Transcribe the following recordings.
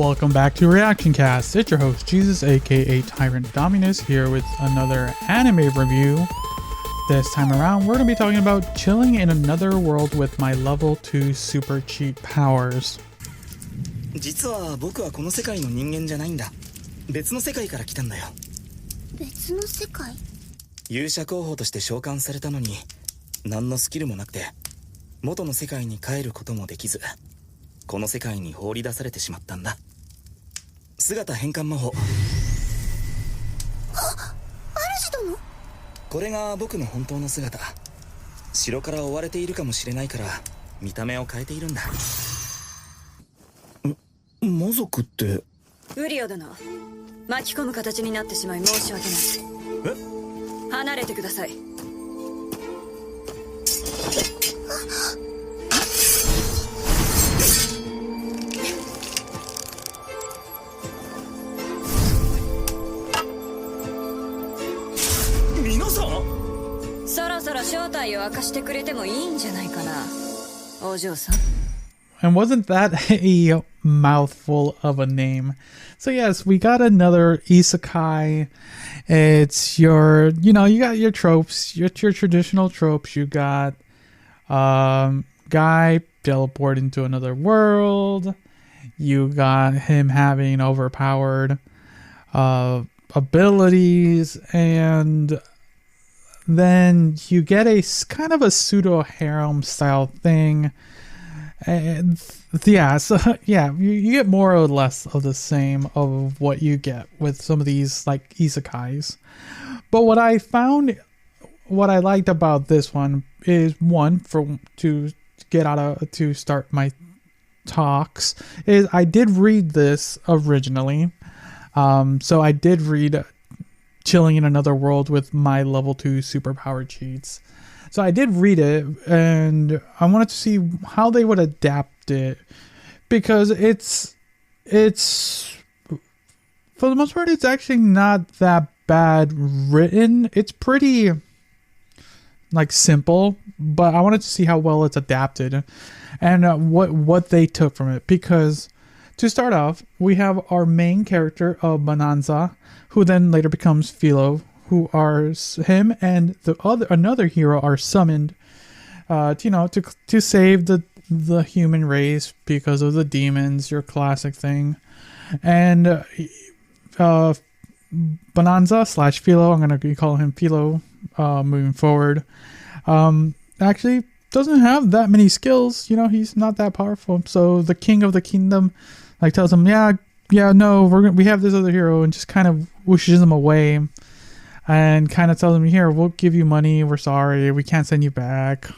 Welcome back to Reactioncast. It's your host, Jesus, aka Tyrant Dominus, here with another anime review. This time around, we're going to be talking about chilling in another world with my level 2 super cheat powers. 実は僕はこの世界の人間じゃないんだ。別の世界から来たんだよ。別の世界？勇者候補として召喚されたのに、何のスキルもなくて、元の世界に帰ることもできず、この世界に放り出されてしまったんだ。姿変換魔法。主殿？これが僕の本当の姿。城から追われているかもしれないから、見た目を変えているんだ。魔族って？ウリオ殿、巻き込む形になってしまい申し訳ない。え？離れてください。皆さん、そろそろ正体を明かしてくれてもいいんじゃないかな、お嬢さん。 And wasn't that a mouthful of a name? So yes, we got another isekai. It's your, you got your tropes, your traditional tropes. You got guy teleport into another world. You got him having overpowered abilities, and then you get a kind of a pseudo harem style thing. And yeah, so yeah, you get more or less of the same of what you get with some of these like isekais. But what I liked about this one is to start my talks is I did read this originally. So I did read Chilling in Another World with my level 2 superpower cheats. So I did read it, and I wanted to see how they would adapt it, because it's for the most part, it's actually not that bad written. It's pretty like simple, but I wanted to see how well it's adapted and what they took from it. Because to start off, we have our main character of Bonanza, who then later becomes Philo, who are him and another hero are summoned to save the human race because of the demons, your classic thing. And Bonanza / Philo, I'm going to call him Philo moving forward, actually doesn't have that many skills. He's not that powerful. So the king of the kingdom tells him, no, we have this other hero, and just kind of wishes him away. And kind of tells him, here, we'll give you money. We're sorry. We can't send you back.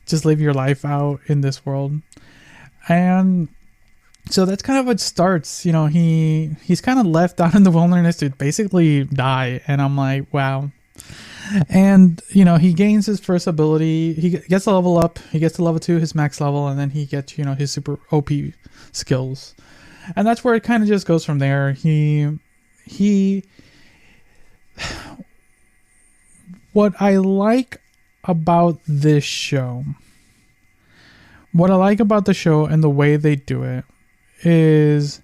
Just live your life out in this world. And so that's kind of what starts. He's kind of left out in the wilderness to basically die. And I'm like, wow. And, he gains his first ability. He gets a level up. He gets to level 2, his max level. And then he gets, his super OP skills. And that's where it kind of just goes from there. What I like about this show, and the way they do it, is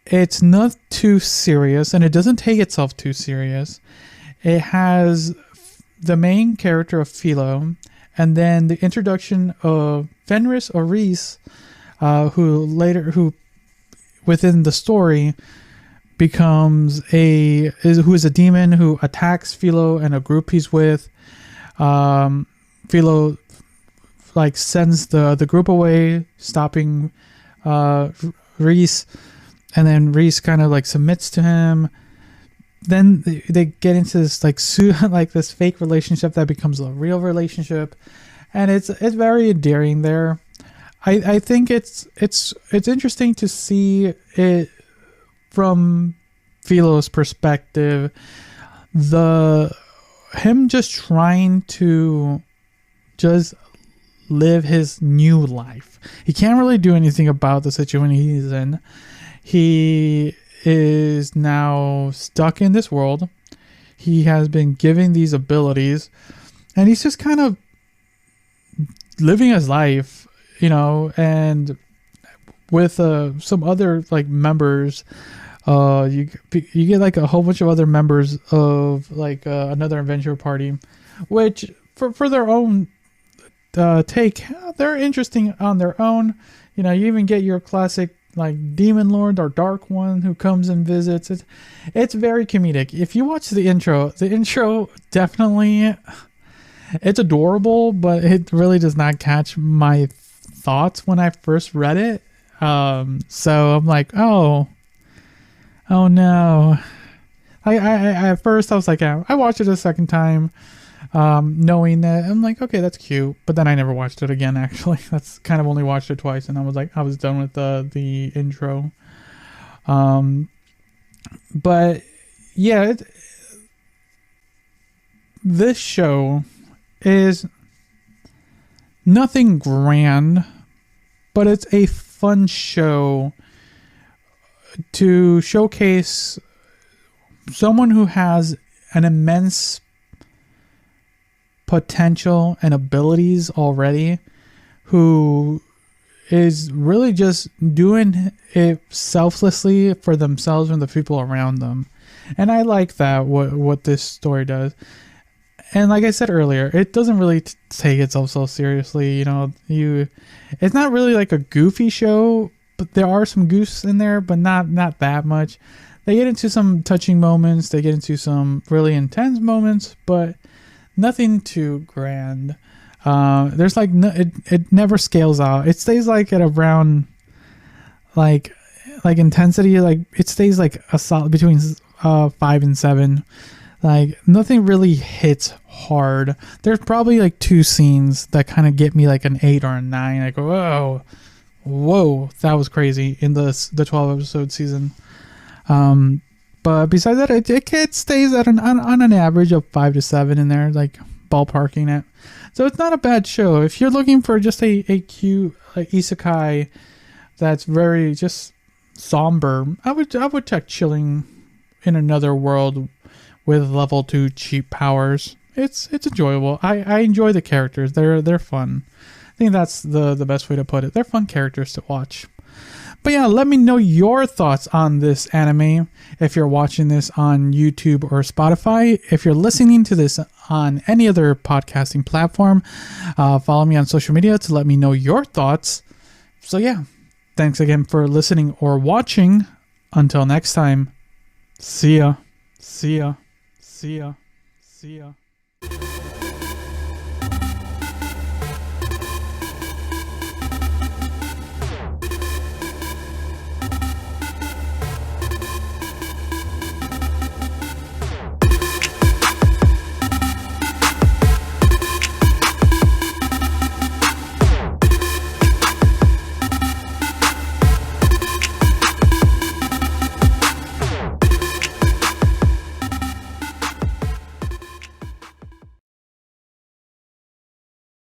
it's not too serious, and it doesn't take itself too serious. It has the main character of Philo, and then the introduction of Fenris or Reese, who within the story becomes who is a demon who attacks Philo and a group he's with. Philo sends the group away, stopping Reese, and then Reese kind of submits to him. Then they get into this this fake relationship that becomes a real relationship, and it's very endearing there. I think it's interesting to see it from Philo's perspective, him just trying to just live his new life. He can't really do anything about the situation he's in. He is now stuck in this world. He has been given these abilities, and he's just kind of living his life, and with some other like members. You get like a whole bunch of other members of like another adventure party, which for their own take, they're interesting on their own. You know, you even get your classic like demon lord or dark one who comes and visits. It's very comedic. If you watch the intro definitely, it's adorable, but it really does not catch my thoughts when I first read it. So I'm like, oh no. I at first I was like, I watched it a second time, knowing that I'm like, okay, that's cute, but then I never watched it again. Actually, that's kind of only watched it twice, and I was like, I was done with the intro. But yeah, this show is nothing grand, but it's a fun show to showcase someone who has an immense potential and abilities already, who is really just doing it selflessly for themselves and the people around them. And I like that, what this story does. And like I said earlier, it doesn't really take itself so seriously. You know, it's not really like a goofy show, but there are some goofs in there, but not that much. They get into some touching moments. They get into some really intense moments, but nothing too grand. There's like it never scales out. It stays like at around like intensity. Like it stays like a solid between 5 and 7. Like nothing really hits hard. There's probably like 2 scenes that kind of get me like an 8 or a 9. I go, whoa, that was crazy in the 12 episode season. But besides that, it stays at on an average of 5 to 7 in there, like ballparking it. So it's not a bad show. If you're looking for just a cute isekai that's very just somber, I would check Chilling in Another World with level 2 cheap powers. It's enjoyable. I enjoy the characters. They're fun. I think that's the best way to put it. They're fun characters to watch. But yeah, let me know your thoughts on this anime. If you're watching this on YouTube or Spotify, if you're listening to this on any other podcasting platform, follow me on social media to let me know your thoughts. So yeah, thanks again for listening or watching. Until next time, see ya. See ya. See ya. See ya.